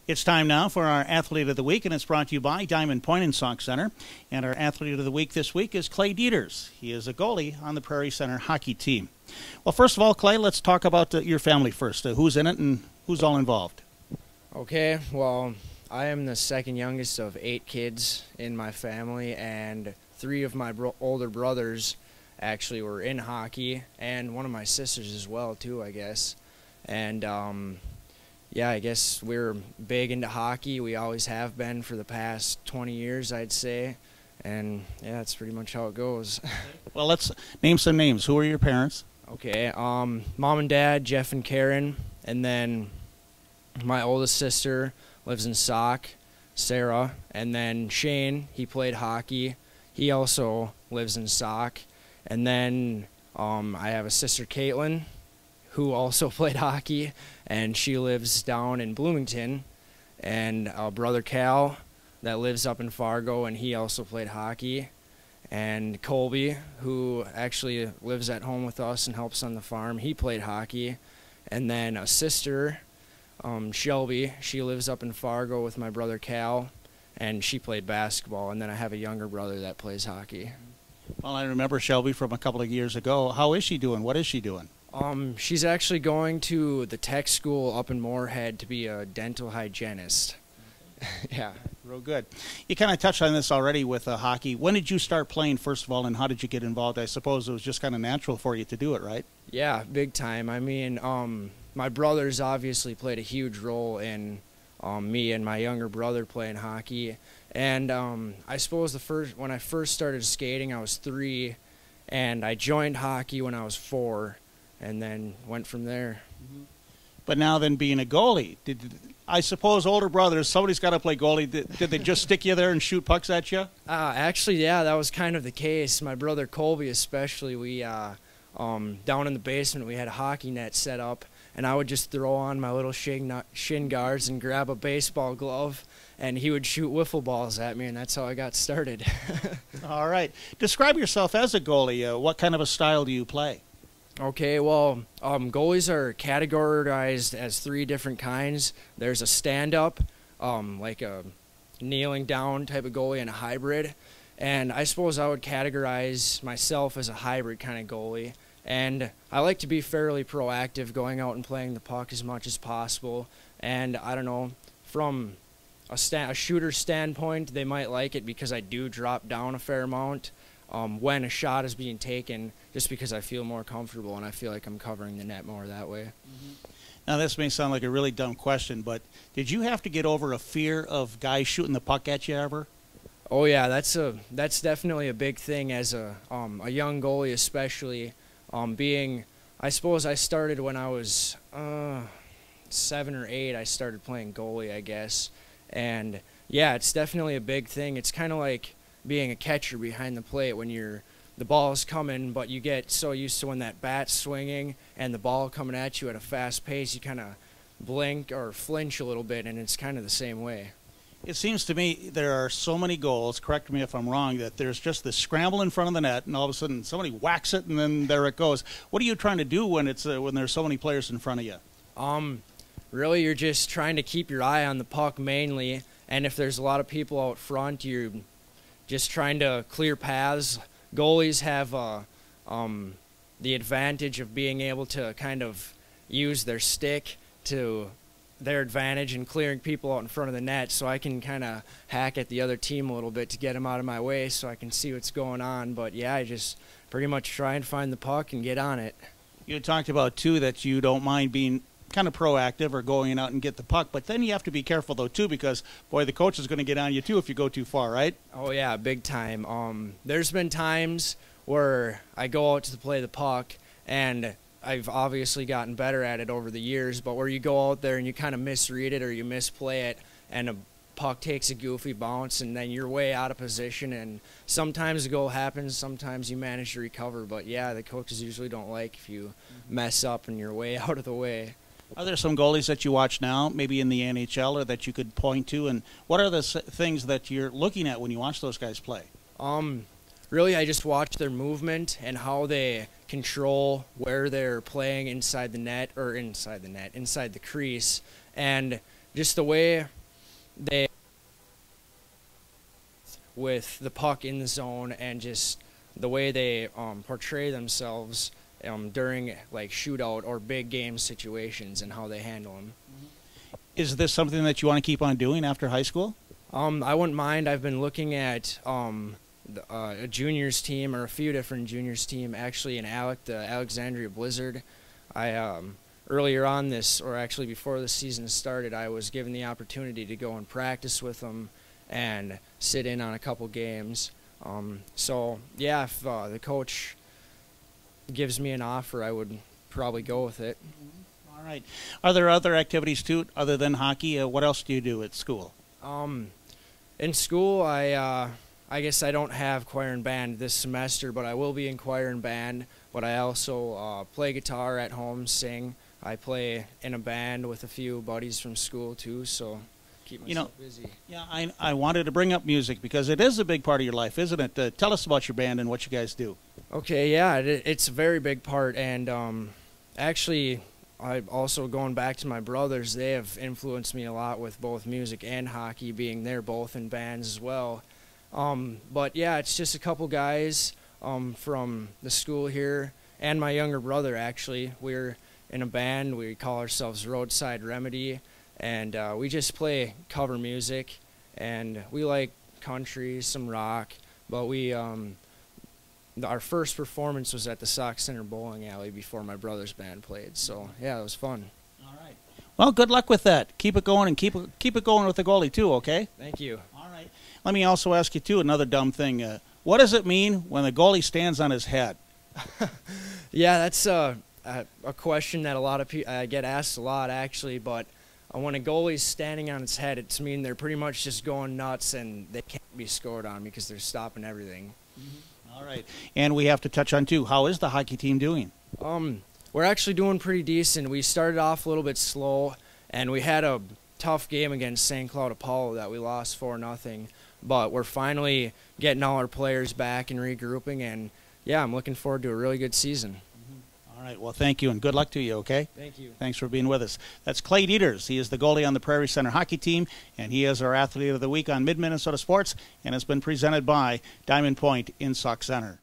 It's time now for our Athlete of the Week, and it's brought to you by Diamond Point and Sauk Center. And our Athlete of the Week this week is Clay Deters. He is a goalie on the Prairie Center hockey team. Well, first of all, Clay, let's talk about your family first. Who's in it and who's all involved? Okay, well, I am the second youngest of 8 kids in my family, and 3 of my older brothers actually were in hockey, and one of my sisters as well, too, I guess. And yeah, I guess we're big into hockey. We always have been for the past 20 years, I'd say. And yeah, that's pretty much how it goes. Well, let's name some names. Who are your parents? Okay, Mom and Dad, Jeff and Karen, and then my oldest sister lives in Sauk, Sarah, and then Shane, he played hockey. He also lives in Sauk. And then I have a sister, Caitlin, who also played hockey, and she lives down in Bloomington, and a brother, Cal, that lives up in Fargo, and he also played hockey, and Colby, who actually lives at home with us and helps on the farm, he played hockey, and then a sister, Shelby, she lives up in Fargo with my brother, Cal, and she played basketball, and then I have a younger brother that plays hockey. Well, I remember Shelby from a couple of years ago. How is she doing? What is she doing? She's actually going to the tech school up in Moorhead to be a dental hygienist. Yeah. Real good. You kind of touched on this already with hockey. When did you start playing, first of all, and how did you get involved? I suppose it was just kind of natural for you to do it, right? Yeah, big time. I mean, my brothers obviously played a huge role in me and my younger brother playing hockey. And I suppose when I first started skating, I was 3, and I joined hockey when I was 4. And then went from there. But now then, being a goalie, I suppose older brothers, somebody's got to play goalie. Did they just stick you there and shoot pucks at you? Actually, yeah, that was kind of the case. My brother Colby especially, we down in the basement, we had a hockey net set up, and I would just throw on my little shin guards and grab a baseball glove, and he would shoot wiffle balls at me, and that's how I got started. All right. Describe yourself as a goalie. What kind of a style do you play? Okay, well, goalies are categorized as 3 different kinds. There's a stand-up, like a kneeling down type of goalie, and a hybrid. And I suppose I would categorize myself as a hybrid kind of goalie. And I like to be fairly proactive, going out and playing the puck as much as possible. And I don't know, from a shooter's standpoint, they might like it because I do drop down a fair amount when a shot is being taken, just because I feel more comfortable and I feel like I'm covering the net more that way. Now, this may sound like a really dumb question, but did you have to get over a fear of guys shooting the puck at you ever? Oh yeah, that's definitely a big thing as a young goalie, especially I suppose I started when I was 7 or 8. I started playing goalie, I guess, and yeah, it's definitely a big thing. It's kind of like being a catcher behind the plate when the ball is coming, but you get so used to when that bat's swinging and the ball coming at you at a fast pace, you kind of blink or flinch a little bit, and it's kind of the same way. It seems to me there are so many goals, correct me if I'm wrong, that there's just this scramble in front of the net, and all of a sudden somebody whacks it, and then there it goes. What are you trying to do when there's so many players in front of you? Really, you're just trying to keep your eye on the puck mainly, and if there's a lot of people out front, you're just trying to clear paths. Goalies have the advantage of being able to kind of use their stick to their advantage in clearing people out in front of the net, so I can kind of hack at the other team a little bit to get them out of my way so I can see what's going on. But yeah, I just pretty much try and find the puck and get on it. You talked about, too, that you don't mind being kind of proactive or going out and get the puck, but then you have to be careful, though, too, because, boy, the coach is going to get on you, too, if you go too far, right? Oh, yeah, big time. There's been times where I go out to play the puck, and I've obviously gotten better at it over the years, but where you go out there and you kind of misread it or you misplay it, and a puck takes a goofy bounce, and then you're way out of position, and sometimes a goal happens, sometimes you manage to recover, but, yeah, the coaches usually don't like if you mess up and you're way out of the way. Are there some goalies that you watch now, maybe in the NHL, or that you could point to? And what are the things that you're looking at when you watch those guys play? Really, I just watch their movement and how they control where they're playing inside the net, inside the crease. And just the way they with the puck in the zone and just the way they portray themselves during like shootout or big game situations and how they handle them. Is this something that you want to keep on doing after high school? I wouldn't mind. I've been looking at a juniors team or a few different juniors team actually in the Alexandria Blizzard. Earlier on this, or actually before the season started, I was given the opportunity to go and practice with them and sit in on a couple games. So yeah, if the coach gives me an offer, I would probably go with it. All right. Are there other activities too other than hockey? What else do you do at school? In school, I guess I don't have choir and band this semester, but I will be in choir and band. But I also play guitar at home, sing. I play in a band with a few buddies from school too, so keep myself busy. Yeah, I wanted to bring up music because it is a big part of your life, isn't it? Tell us about your band and what you guys do. Okay, yeah, it's a very big part, and actually, I also going back to my brothers, they have influenced me a lot with both music and hockey, being they're both in bands as well. But yeah, it's just a couple guys from the school here, and my younger brother actually. We're in a band. We call ourselves Roadside Remedy, and we just play cover music, and we like country, some rock, but we our first performance was at the Sock Center Bowling Alley before my brother's band played, so yeah, it was fun. All right. Well, good luck with that. Keep it going, and keep it going with the goalie too, okay? Thank you. All right. Let me also ask you too another dumb thing. What does it mean when the goalie stands on his head? Yeah, that's a question that a lot of people I get asked a lot actually, but when a goalie's standing on its head, it's mean they're pretty much just going nuts and they can't be scored on because they're stopping everything. All right. And we have to touch on too, how is the hockey team doing? We're actually doing pretty decent. We started off a little bit slow, and we had a tough game against St. Cloud Apollo that we lost 4-0, but we're finally getting all our players back and regrouping, and yeah, I'm looking forward to a really good season. All right, well, thank you, and good luck to you, okay? Thank you. Thanks for being with us. That's Clay Deters. He is the goalie on the Prairie Center hockey team, and he is our Athlete of the Week on Mid-Minnesota Sports, and has been presented by Diamond Point in Sauk Center.